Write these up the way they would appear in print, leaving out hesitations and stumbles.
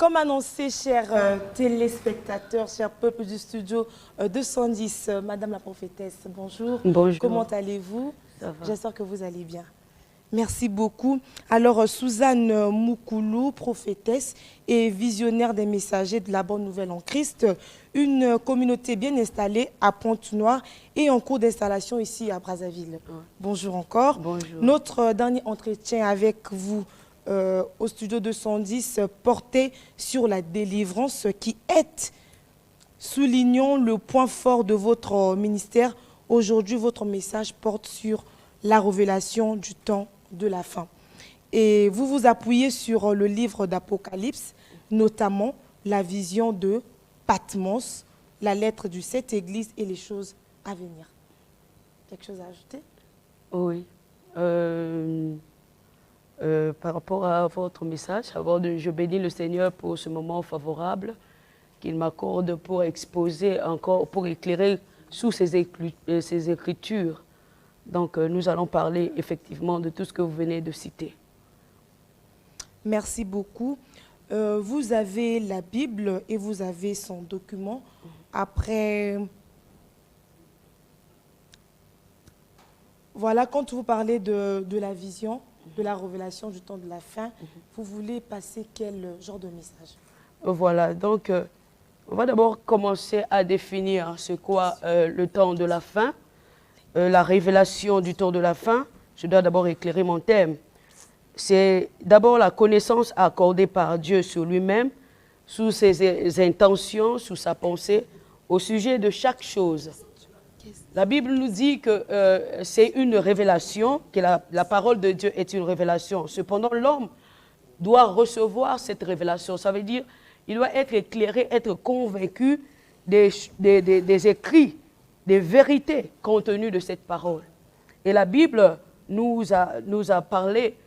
Comme annoncé, chers téléspectateurs, chers peuples du studio 210, Madame la prophétesse, bonjour. Bonjour. Comment allez-vous? Ça va. J'espère que vous allez bien. Merci beaucoup. Alors, Suzanne Moukoulou, prophétesse et visionnaire des messagers de la bonne nouvelle en Christ, une communauté bien installée à Pointe-Noire et en cours d'installation ici à Brazzaville. Ouais. Bonjour encore. Bonjour. Notre dernier entretien avec vous au studio 210 portait sur la délivrance qui est, soulignons le point fort de votre ministère. Aujourd'hui, votre message porte sur la révélation du temps de la fin. Et vous vous appuyez sur le livre d'Apocalypse, notamment la vision de Patmos, la lettre du sept églises et les choses à venir. Quelque chose à ajouter? Oui. Par rapport à votre message, je bénis le Seigneur pour ce moment favorable qu'il m'accorde pour exposer encore, pour éclairer sous ces écritures. Donc, nous allons parler effectivement de tout ce que vous venez de citer. Merci beaucoup. Vous avez la Bible et vous avez son document. Après, voilà, quand vous parlez de la vision, de la révélation du temps de la fin, vous voulez passer quel genre de message? Voilà, donc, on va d'abord commencer à définir ce qu'est le temps de la fin. La révélation du temps de la fin, je dois d'abord éclairer mon thème. C'est d'abord la connaissance accordée par Dieu sur lui-même, sous ses intentions, sous sa pensée, au sujet de chaque chose. La Bible nous dit que c'est une révélation, que la parole de Dieu est une révélation. Cependant, l'homme doit recevoir cette révélation. Ça veut dire qu'il doit être éclairé, être convaincu des écrits, des vérités contenues de cette parole. Et la Bible nous a parlé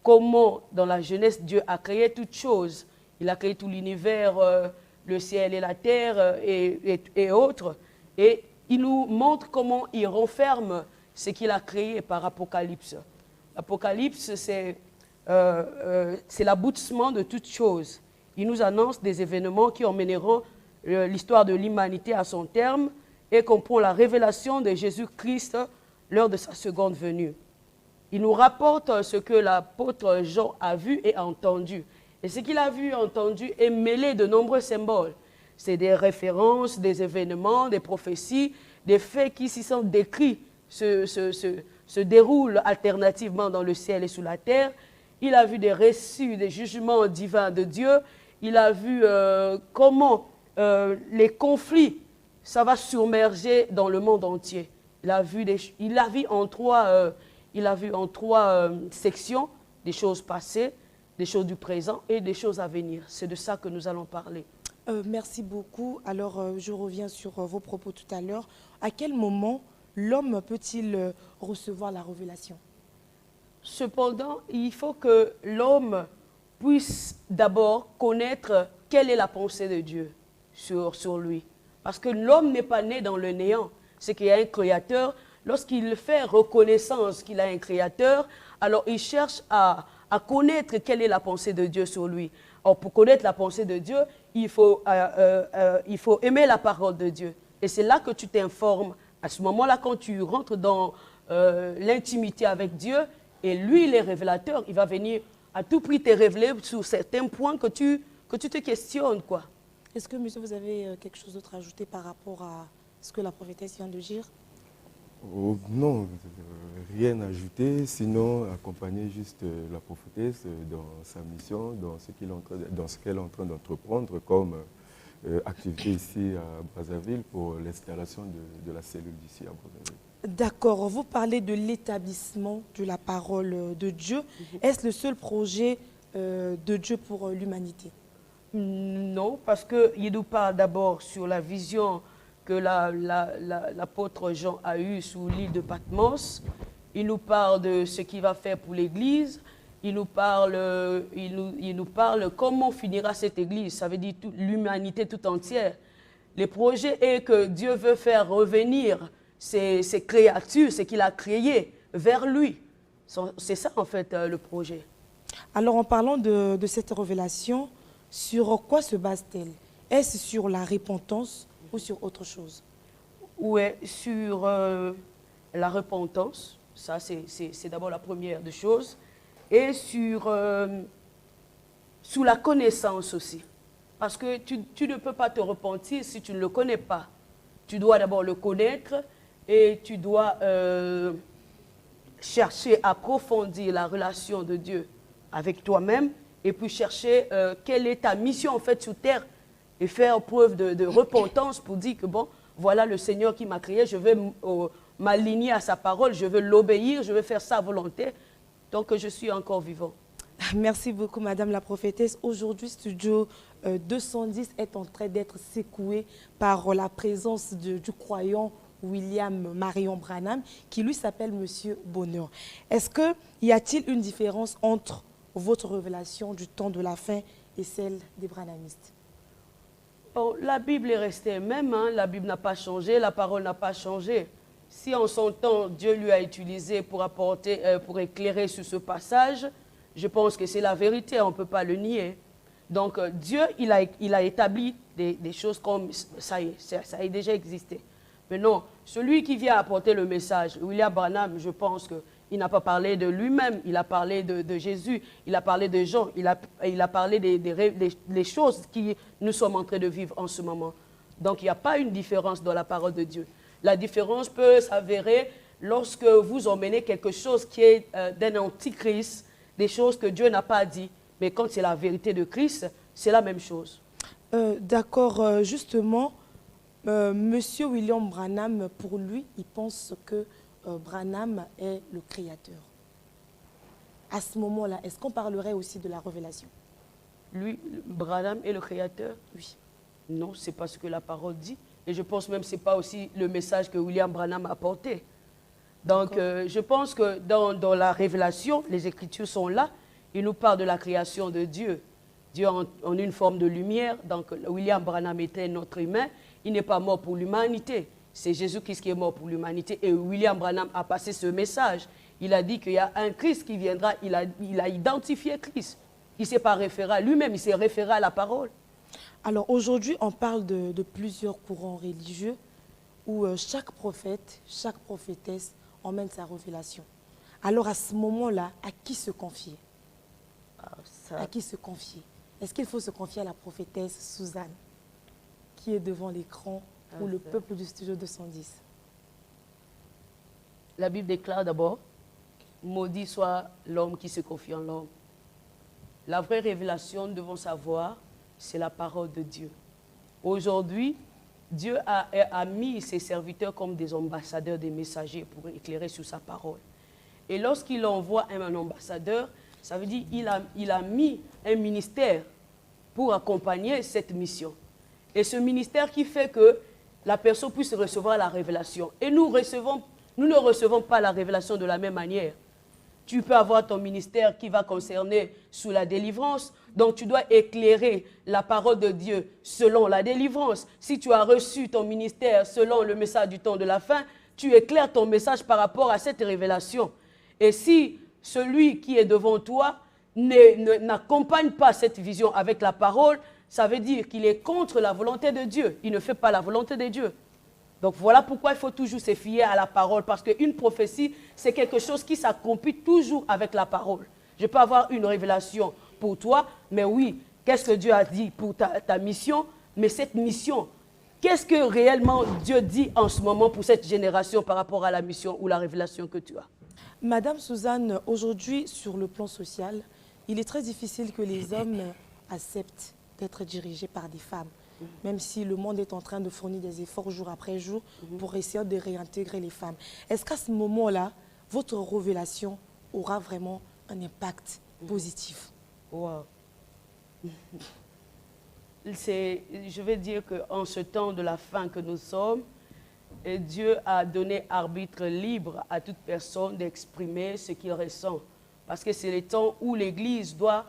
comment, dans la jeunesse, Dieu a créé toutes choses. Il a créé tout l'univers, le ciel et la terre et autres. Et il nous montre comment il renferme ce qu'il a créé par Apocalypse. L'Apocalypse, c'est l'aboutissement de toutes choses. Il nous annonce des événements qui emmèneront l'histoire de l'humanité à son terme et comprend la révélation de Jésus-Christ lors de sa seconde venue. Il nous rapporte ce que l'apôtre Jean a vu et entendu. Et ce qu'il a vu et entendu est mêlé de nombreux symboles. C'est des références, des événements, des prophéties, des faits qui s'y sont décrits, se déroulent alternativement dans le ciel et sous la terre. Il a vu des récits, des jugements divins de Dieu. Il a vu comment les conflits, ça va submerger dans le monde entier. Il a vu en trois sections, des choses passées, des choses du présent et des choses à venir. C'est de ça que nous allons parler. Merci beaucoup. Alors, je reviens sur vos propos tout à l'heure. À quel moment l'homme peut-il recevoir la révélation? Cependant, il faut que l'homme puisse d'abord connaître quelle est la pensée de Dieu sur lui. Parce que l'homme n'est pas né dans le néant. C'est qu'il y a un créateur. Lorsqu'il fait reconnaissance qu'il a un créateur, alors il cherche à connaître quelle est la pensée de Dieu sur lui. Or, pour connaître la pensée de Dieu, il faut aimer la parole de Dieu. Et c'est là que tu t'informes. À ce moment-là, quand tu rentres dans l'intimité avec Dieu, et lui, il est révélateur, il va venir à tout prix te révéler sur certains points que tu te questionnes, quoi. Est-ce que, monsieur, vous avez quelque chose d'autre à ajouter par rapport à ce que la prophétesse vient de dire? Non, rien à ajouter, sinon accompagner juste la prophétesse dans sa mission, dans ce qu'elle est en train d'entreprendre comme activité ici à Brazzaville pour l'installation de la cellule d'ici à Brazzaville. D'accord, vous parlez de l'établissement de la parole de Dieu. Est-ce le seul projet de Dieu pour l'humanité? Non, parce qu'il nous parle d'abord sur la vision que l'apôtre Jean a eue sous l'île de Patmos. Il nous parle de ce qu'il va faire pour l'Église. Il nous parle comment finira cette Église. Ça veut dire l'humanité tout entière. Le projet est que Dieu veut faire revenir ces créatures, ce qu'il a créé, vers lui. C'est ça en fait le projet. Alors en parlant de cette révélation, sur quoi se base-t-elle? Est-ce sur la repentance ou sur autre chose? Ouais, sur la repentance, ça c'est d'abord la première des choses, et sous la connaissance aussi. Parce que tu ne peux pas te repentir si tu ne le connais pas. Tu dois d'abord le connaître et tu dois chercher à approfondir la relation de Dieu avec toi-même et puis chercher quelle est ta mission en fait sur terre et faire preuve de repentance pour dire que bon, voilà le Seigneur qui m'a créé, je vais m'aligner à sa parole, je veux l'obéir, je veux faire sa volonté, donc je suis encore vivant. Merci beaucoup, Madame la prophétesse. Aujourd'hui, Studio 210 est en train d'être secoué par la présence du croyant William Marion Branham, qui lui s'appelle Monsieur Bonheur. Est-ce qu'il y a-t-il une différence entre votre révélation du temps de la fin et celle des Branhamistes? Oh, la Bible est restée même, hein? La Bible n'a pas changé, la parole n'a pas changé. Si en son temps, Dieu lui a utilisé pour apporter, pour éclairer sur ce passage, je pense que c'est la vérité, on ne peut pas le nier. Donc Dieu, il a établi des choses comme ça a déjà existé. Mais non, celui qui vient apporter le message, William Branham, je pense qu'il n'a pas parlé de lui-même, il a parlé de Jésus, il a parlé de Jean, il a parlé des choses que nous sommes en train de vivre en ce moment. Donc il n'y a pas une différence dans la parole de Dieu. La différence peut s'avérer lorsque vous emmenez quelque chose qui est d'un antichrist, des choses que Dieu n'a pas dit. Mais quand c'est la vérité de Christ, c'est la même chose. D'accord, justement, Monsieur William Branham, pour lui, il pense que Branham est le créateur. À ce moment-là, est-ce qu'on parlerait aussi de la révélation? Lui, Branham est le créateur? Oui. Non, ce n'est pas ce que la parole dit. Et je pense même que ce n'est pas aussi le message que William Branham a apporté. Donc, je pense que dans la révélation, les Écritures sont là. Il nous parle de la création de Dieu. Dieu en une forme de lumière. Donc, William Branham était notre humain. Il n'est pas mort pour l'humanité. C'est Jésus-Christ qui est mort pour l'humanité. Et William Branham a passé ce message. Il a dit qu'il y a un Christ qui viendra. Il a identifié Christ. Il ne s'est pas référé à lui-même, il s'est référé à la parole. Alors, aujourd'hui, on parle de plusieurs courants religieux où chaque prophète, chaque prophétesse emmène sa révélation. Alors, à ce moment-là, à qui se confier? À qui se confier? Est-ce qu'il faut se confier à la prophétesse Suzanne, qui est devant l'écran, ou le peuple du Studio 210? La Bible déclare d'abord, maudit soit l'homme qui se confie en l'homme. La vraie révélation, nous devons savoir, c'est la parole de Dieu. Aujourd'hui, Dieu a mis ses serviteurs comme des ambassadeurs, des messagers pour éclairer sur sa parole. Et lorsqu'il envoie un ambassadeur, ça veut dire qu'il a mis un ministère pour accompagner cette mission. Et ce ministère qui fait que la personne puisse recevoir la révélation. Et nous ne recevons pas la révélation de la même manière. Tu peux avoir ton ministère qui va concerner sous la délivrance, donc tu dois éclairer la parole de Dieu selon la délivrance. Si tu as reçu ton ministère selon le message du temps de la fin, tu éclaires ton message par rapport à cette révélation. Et si celui qui est devant toi n'accompagne pas cette vision avec la parole, ça veut dire qu'il est contre la volonté de Dieu. Il ne fait pas la volonté de Dieu. Donc voilà pourquoi il faut toujours se fier à la parole. Parce qu'une prophétie, c'est quelque chose qui s'accomplit toujours avec la parole. Je peux avoir une révélation pour toi, mais oui, qu'est-ce que Dieu a dit pour ta mission? Mais cette mission, qu'est-ce que réellement Dieu dit en ce moment pour cette génération par rapport à la mission ou la révélation que tu as? Madame Suzanne, aujourd'hui, sur le plan social, il est très difficile que les hommes acceptent d'être dirigés par des femmes. Même si le monde est en train de fournir des efforts jour après jour pour essayer de réintégrer les femmes. Est-ce qu'à ce moment-là, votre révélation aura vraiment un impact positif? Wow. Je vais dire qu'en ce temps de la fin que nous sommes, Dieu a donné arbitre libre à toute personne d'exprimer ce qu'il ressent. Parce que c'est le temps où l'Église doit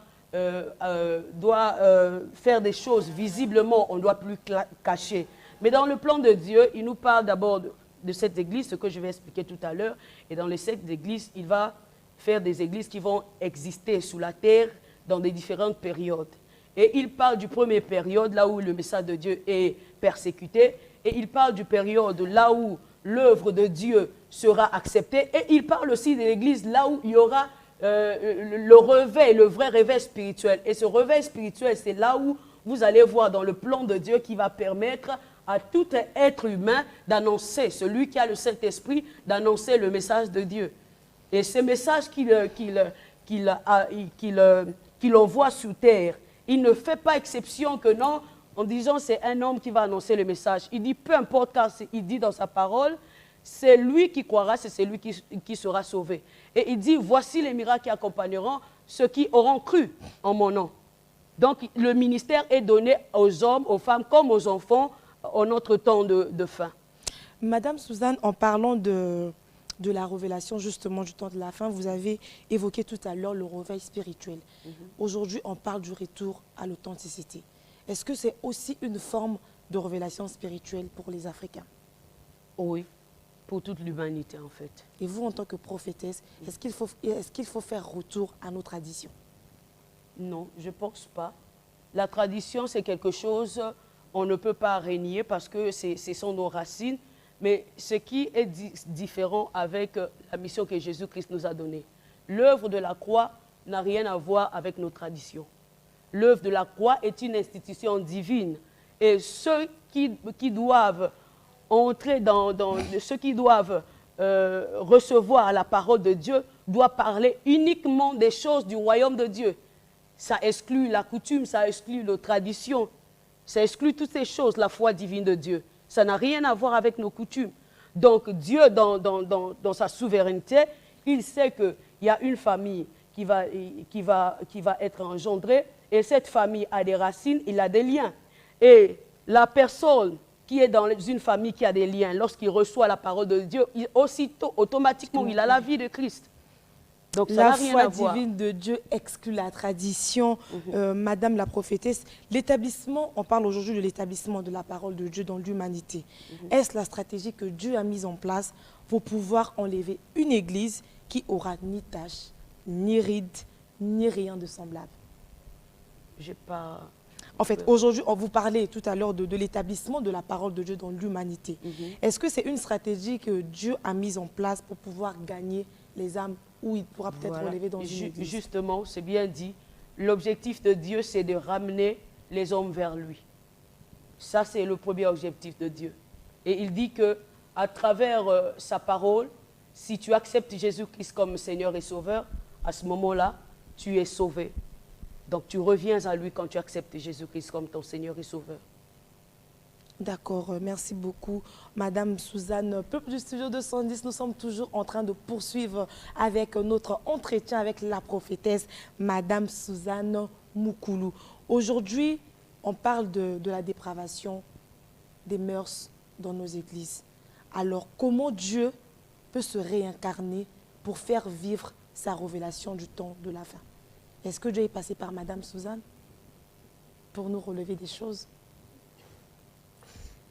faire des choses visiblement, on ne doit plus cacher. Mais dans le plan de Dieu, il nous parle d'abord de cette église, ce que je vais expliquer tout à l'heure. Et dans les sectes d'église, il va faire des églises qui vont exister sous la terre dans des différentes périodes. Et il parle du premier période, là où le message de Dieu est persécuté. Et il parle du période là où l'œuvre de Dieu sera acceptée. Et il parle aussi de l'Église là où il y aura le réveil, le vrai réveil spirituel. Et ce réveil spirituel, c'est là où vous allez voir dans le plan de Dieu qui va permettre à tout être humain d'annoncer, celui qui a le Saint-Esprit, d'annoncer le message de Dieu. Et ce message qu'il envoie sur terre, il ne fait pas exception que non, en disant c'est un homme qui va annoncer le message. Il dit peu importe, car il dit dans sa parole, c'est lui qui croira, c'est celui qui sera sauvé. Et il dit, voici les miracles qui accompagneront ceux qui auront cru en mon nom. Donc le ministère est donné aux hommes, aux femmes comme aux enfants en notre temps de fin. Madame Suzanne, en parlant de la révélation justement du temps de la fin, vous avez évoqué tout à l'heure le réveil spirituel. Aujourd'hui, on parle du retour à l'authenticité. Est-ce que c'est aussi une forme de révélation spirituelle pour les Africains? Oui, pour toute l'humanité en fait. Et vous, en tant que prophétesse, est-ce qu'il faut faire retour à nos traditions? Non, je ne pense pas. La tradition, c'est quelque chose, on ne peut pas renier parce que ce sont nos racines. Mais ce qui est différent avec la mission que Jésus-Christ nous a donnée, l'œuvre de la croix n'a rien à voir avec nos traditions. L'œuvre de la croix est une institution divine. Et ceux qui doivent entrer ceux qui doivent recevoir la parole de Dieu doivent parler uniquement des choses du royaume de Dieu. Ça exclut la coutume, ça exclut nos traditions, ça exclut toutes ces choses, la foi divine de Dieu. Ça n'a rien à voir avec nos coutumes. Donc Dieu, dans sa souveraineté, il sait qu'il y a une famille qui va être engendrée, et cette famille a des racines, il a des liens. Et la personne qui est dans une famille qui a des liens, lorsqu'il reçoit la parole de Dieu, aussitôt, automatiquement, il a la vie de Christ. Donc, ça la n'a rien à foi voir. divine de Dieu exclut la tradition. Madame la prophétesse, l'établissement, on parle aujourd'hui de l'établissement de la parole de Dieu dans l'humanité. Est-ce la stratégie que Dieu a mise en place pour pouvoir enlever une église qui aura ni tache, ni ride, ni rien de semblable? J'ai pas... En fait, aujourd'hui, on vous parlait tout à l'heure de l'établissement de la parole de Dieu dans l'humanité. Est-ce que c'est une stratégie que Dieu a mise en place pour pouvoir gagner les âmes, où il pourra peut-être relever dans une église? Justement, c'est bien dit. L'objectif de Dieu, c'est de ramener les hommes vers lui. Ça, c'est le premier objectif de Dieu. Et il dit qu'à travers sa parole, si tu acceptes Jésus-Christ comme Seigneur et Sauveur, à ce moment-là, tu es sauvé. Donc, tu reviens à lui quand tu acceptes Jésus-Christ comme ton Seigneur et Sauveur. D'accord, merci beaucoup, Madame Suzanne. Peuple du Studio 210, nous sommes toujours en train de poursuivre avec notre entretien avec la prophétesse, Madame Suzanne Moukoulou. Aujourd'hui, on parle de la dépravation des mœurs dans nos églises. Alors, comment Dieu peut se réincarner pour faire vivre sa révélation du temps de la fin? Est-ce que Dieu est passé par Madame Suzanne pour nous relever des choses?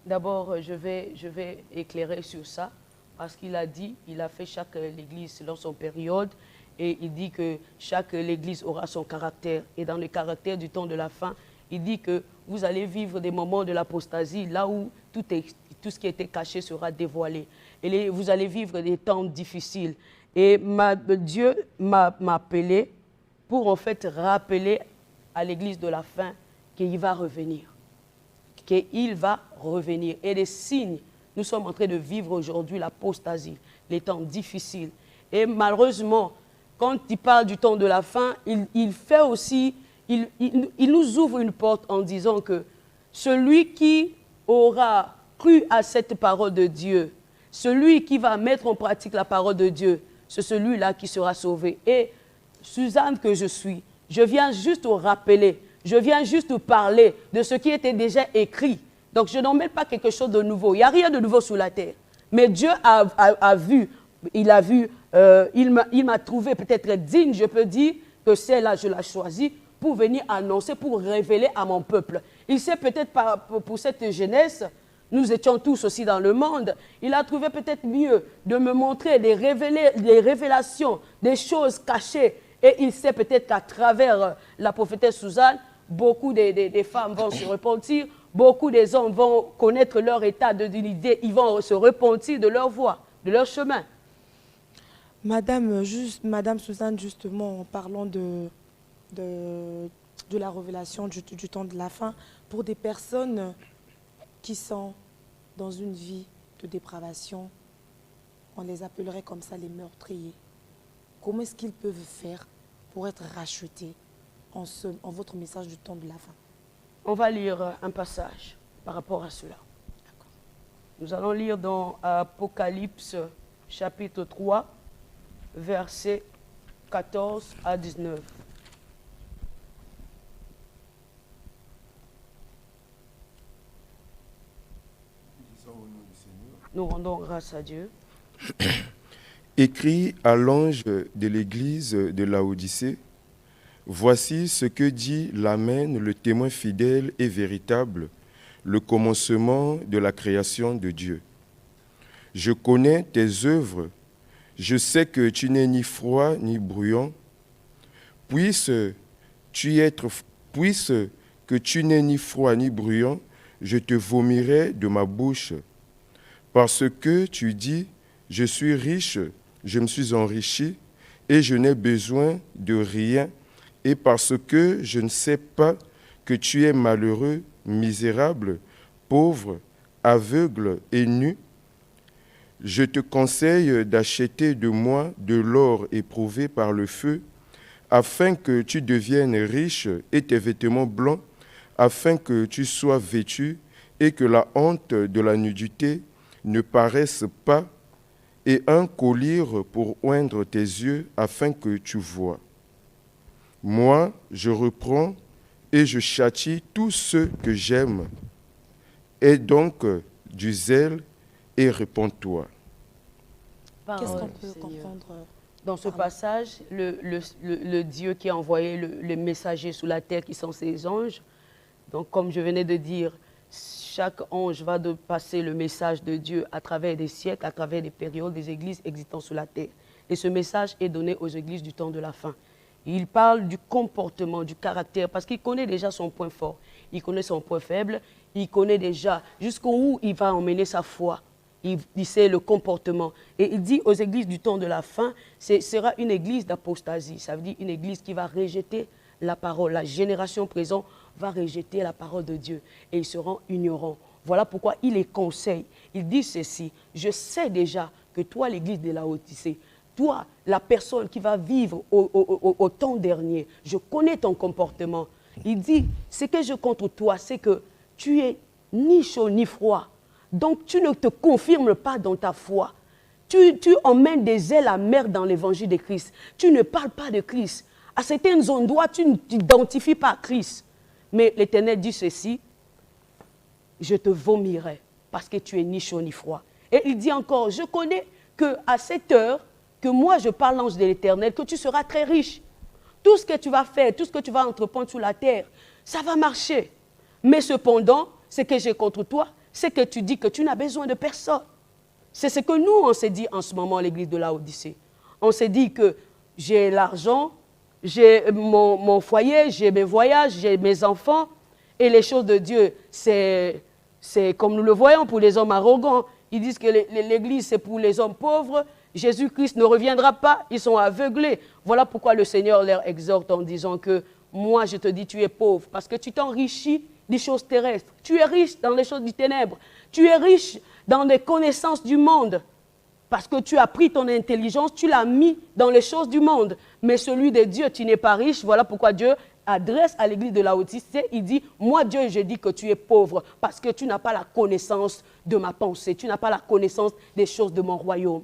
D'abord, je vais éclairer sur ça, parce qu'il a dit, il a fait chaque église selon son période, et il dit que chaque église aura son caractère. Et dans le caractère du temps de la fin, il dit que vous allez vivre des moments de l'apostasie, là où tout ce qui était caché sera dévoilé. Et vous allez vivre des temps difficiles. Et Dieu m'a appelé pour en fait rappeler à l'église de la fin qu'il va revenir. Qu'il va revenir. Et des signes, nous sommes en train de vivre aujourd'hui l'apostasie, les temps difficiles. Et malheureusement, quand il parle du temps de la fin, il fait aussi, il nous ouvre une porte en disant que celui qui aura cru à cette parole de Dieu, celui qui va mettre en pratique la parole de Dieu, c'est celui-là qui sera sauvé. Et Suzanne que je suis, je viens juste vous rappeler, je viens juste vous parler de ce qui était déjà écrit. Donc je n'en mets pas quelque chose de nouveau. Il n'y a rien de nouveau sur la terre. Mais Dieu a vu, il m'a trouvé peut-être digne, je peux dire, que celle-là, je l'ai choisi pour venir annoncer, pour révéler à mon peuple. Il sait peut-être pour cette jeunesse, nous étions tous aussi dans le monde, il a trouvé peut-être mieux de me montrer, de révéler des révélations, des choses cachées. Et il sait peut-être qu'à travers la prophétesse Suzanne, beaucoup des femmes vont se repentir, beaucoup des hommes vont connaître leur état de divinité, ils vont se repentir de leur voie, de leur chemin. Madame Suzanne, justement, en parlant de la révélation du temps de la fin, pour des personnes qui sont dans une vie de dépravation, on les appellerait comme ça les meurtriers. Comment est-ce qu'ils peuvent faire pour être rachetés en votre message du temps de la fin? On va lire un passage par rapport à cela. Nous allons lire dans Apocalypse chapitre 3, versets 14 à 19. Nous rendons grâce à Dieu. Écrit à l'ange de l'église de Laodicée, voici ce que dit l'Amen, le témoin fidèle et véritable, le commencement de la création de Dieu. Je connais tes œuvres, je sais que tu n'es ni froid ni brûlant. Puisque que tu n'es ni froid ni brûlant, je te vomirai de ma bouche. Parce que tu dis, je suis riche, je me suis enrichi, et je n'ai besoin de rien, et parce que je ne sais pas que tu es malheureux, misérable, pauvre, aveugle et nu, je te conseille d'acheter de moi de l'or éprouvé par le feu, afin que tu deviennes riche et tes vêtements blancs, afin que tu sois vêtu et que la honte de la nudité ne paraisse pas, et un collier pour oindre tes yeux afin que tu vois. Moi, je reprends et je châtie tous ceux que j'aime. Aie donc du zèle et réponds-toi. Qu'est-ce qu'on peut comprendre dans ce passage? Le Dieu qui a envoyé les messagers sous la terre qui sont ses anges. Donc, comme je venais de dire, chaque ange va passer le message de Dieu à travers des siècles, à travers des périodes, des églises existant sur la terre. Et ce message est donné aux églises du temps de la fin. Il parle du comportement, du caractère, parce qu'il connaît déjà son point fort, il connaît son point faible, il connaît déjà jusqu'où il va emmener sa foi. Il sait le comportement. Et il dit aux églises du temps de la fin, ce sera une église d'apostasie. Ça veut dire une église qui va rejeter la parole. La génération présente va rejeter la parole de Dieu et ils seront ignorants. Voilà pourquoi il les conseille. Il dit ceci, je sais déjà que toi, l'église de Laodicée, toi, la personne qui va vivre au temps dernier, je connais ton comportement. Il dit, ce que je contre toi, c'est que tu es ni chaud ni froid. Donc, tu ne te confirmes pas dans ta foi. Tu emmènes des ailes amères dans l'évangile de Christ. Tu ne parles pas de Christ. À certains endroits, tu ne t'identifies pas à Christ. Mais l'Éternel dit ceci, je te vomirai parce que tu es ni chaud ni froid. Et il dit encore, je connais qu'à cette heure, que moi je parle l'ange de l'Éternel, que tu seras très riche. Tout ce que tu vas faire, tout ce que tu vas entreprendre sur la terre, ça va marcher. Mais cependant, ce que j'ai contre toi, c'est que tu dis que tu n'as besoin de personne. C'est ce que nous, on s'est dit en ce moment à l'église de Laodicée. On s'est dit que j'ai l'argent, j'ai mon foyer, j'ai mes voyages, j'ai mes enfants, et les choses de Dieu, c'est comme nous le voyons pour les hommes arrogants. Ils disent que l'église, c'est pour les hommes pauvres. Jésus-Christ ne reviendra pas, ils sont aveuglés. Voilà pourquoi le Seigneur leur exhorte en disant que moi, je te dis, tu es pauvre, parce que tu t'enrichis des choses terrestres. Tu es riche dans les choses du ténèbre. Tu es riche dans les connaissances du monde. Parce que tu as pris ton intelligence, tu l'as mis dans les choses du monde. Mais celui de Dieu, tu n'es pas riche. Voilà pourquoi Dieu adresse à l'église de Laodicée. Il dit, moi Dieu, je dis que tu es pauvre parce que tu n'as pas la connaissance de ma pensée. Tu n'as pas la connaissance des choses de mon royaume.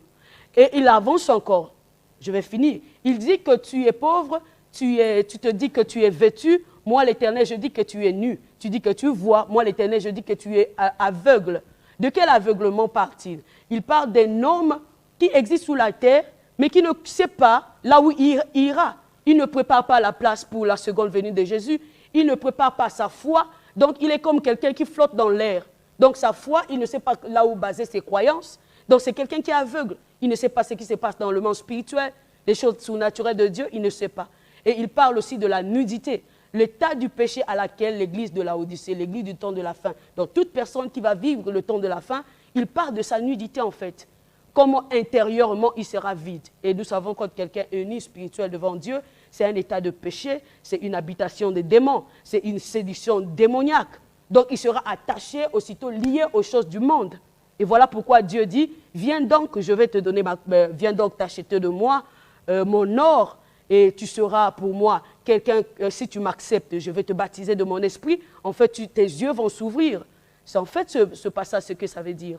Et il avance encore. Je vais finir. Il dit que tu es pauvre, tu te dis que tu es vêtu. Moi, l'Éternel, je dis que tu es nu. Tu dis que tu vois. Moi, l'Éternel, je dis que tu es aveugle. De quel aveuglement part-il? Il parle d'un homme qui existe sous la terre, mais qui ne sait pas là où il ira. Il ne prépare pas la place pour la seconde venue de Jésus. Il ne prépare pas sa foi. Donc, il est comme quelqu'un qui flotte dans l'air. Donc, sa foi, il ne sait pas là où baser ses croyances. Donc, c'est quelqu'un qui est aveugle. Il ne sait pas ce qui se passe dans le monde spirituel, les choses surnaturelles de Dieu, il ne sait pas. Et il parle aussi de la nudité. l'état du péché à laquelle l'église de Laodicée, l'église du temps de la fin. Donc toute personne qui va vivre le temps de la fin, il part de sa nudité en fait. Comment intérieurement il sera vide. Et nous savons quand quelqu'un est nu spirituel devant Dieu, c'est un état de péché, c'est une habitation des démons, c'est une séduction démoniaque. Donc il sera attaché, aussitôt lié aux choses du monde. Et voilà pourquoi Dieu dit, viens donc, je vais te donner, viens donc t'acheter de moi mon or, et tu seras pour moi quelqu'un, si tu m'acceptes, je vais te baptiser de mon esprit. En fait, tes yeux vont s'ouvrir. C'est en fait ce passage ce que ça veut dire,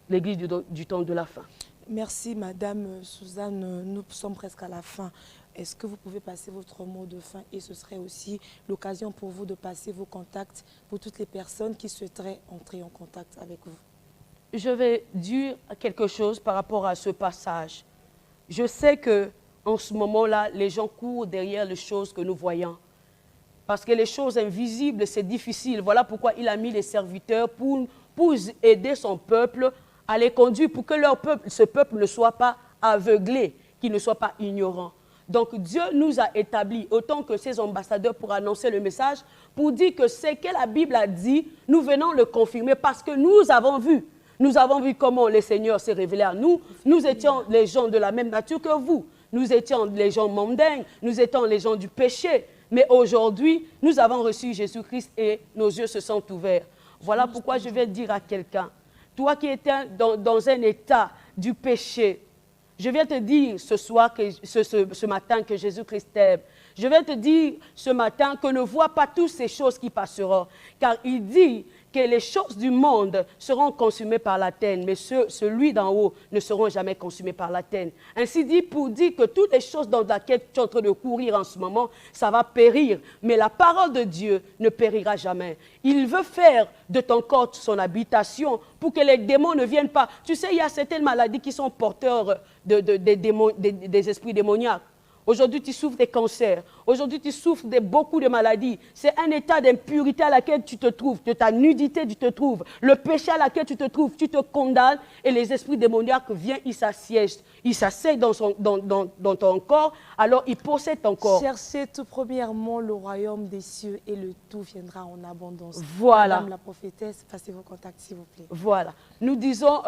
l'église du temps de la fin. Merci Madame Suzanne, nous sommes presque à la fin. Est-ce que vous pouvez passer votre mot de fin et ce serait aussi l'occasion pour vous de passer vos contacts pour toutes les personnes qui souhaiteraient entrer en contact avec vous? Je vais dire quelque chose par rapport à ce passage. Je sais qu'en ce moment-là, les gens courent derrière les choses que nous voyons. Parce que les choses invisibles, c'est difficile. Voilà pourquoi il a mis les serviteurs pour aider son peuple à les conduire, pour que ce peuple ne soit pas aveuglé, qu'il ne soit pas ignorant. Donc Dieu nous a établis autant que ses ambassadeurs pour annoncer le message, pour dire que ce que la Bible a dit, nous venons le confirmer parce que nous avons vu. Nous avons vu comment le Seigneur s'est révélé à nous. Nous étions les gens de la même nature que vous. Nous étions les gens mondains, nous étions les gens du péché. Mais aujourd'hui, nous avons reçu Jésus-Christ et nos yeux se sont ouverts. Voilà pourquoi je vais dire à quelqu'un, toi qui étais dans un état du péché, je viens te dire ce soir, ce matin que Jésus-Christ t'aime. Je viens te dire ce matin que ne vois pas toutes ces choses qui passeront. Car il dit que les choses du monde seront consumées par la terre, mais celui d'en haut ne seront jamais consumés par la terre. Ainsi dit, pour dire que toutes les choses dans lesquelles tu es en train de courir en ce moment, ça va périr. Mais la parole de Dieu ne périra jamais. Il veut faire de ton corps son habitation pour que les démons ne viennent pas. Tu sais, il y a certaines maladies qui sont porteurs des esprits démoniaques. Aujourd'hui, tu souffres des cancers. Aujourd'hui, tu souffres de beaucoup de maladies. C'est un état d'impurité à laquelle tu te trouves, de ta nudité tu te trouves, le péché à laquelle tu te trouves, tu te condamnes et les esprits démoniaques viennent, ils s'assiègent. Ils s'asseyent dans ton corps, alors ils possèdent ton corps. Cherchez tout premièrement le royaume des cieux et le tout viendra en abondance. Voilà. Madame la prophétesse, passez vos contacts s'il vous plaît. Voilà. Nous disons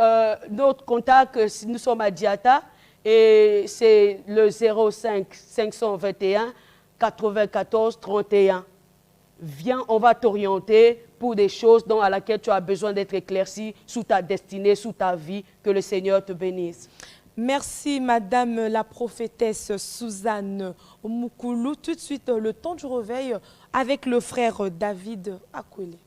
notre contact, nous sommes à Diata. Et c'est le 05 521 94 31. Viens, on va t'orienter pour des choses à laquelle tu as besoin d'être éclairci sous ta destinée, sous ta vie. Que le Seigneur te bénisse. Merci Madame la prophétesse Suzanne Moukoulou. Tout de suite, le temps du réveil avec le frère David Akwele.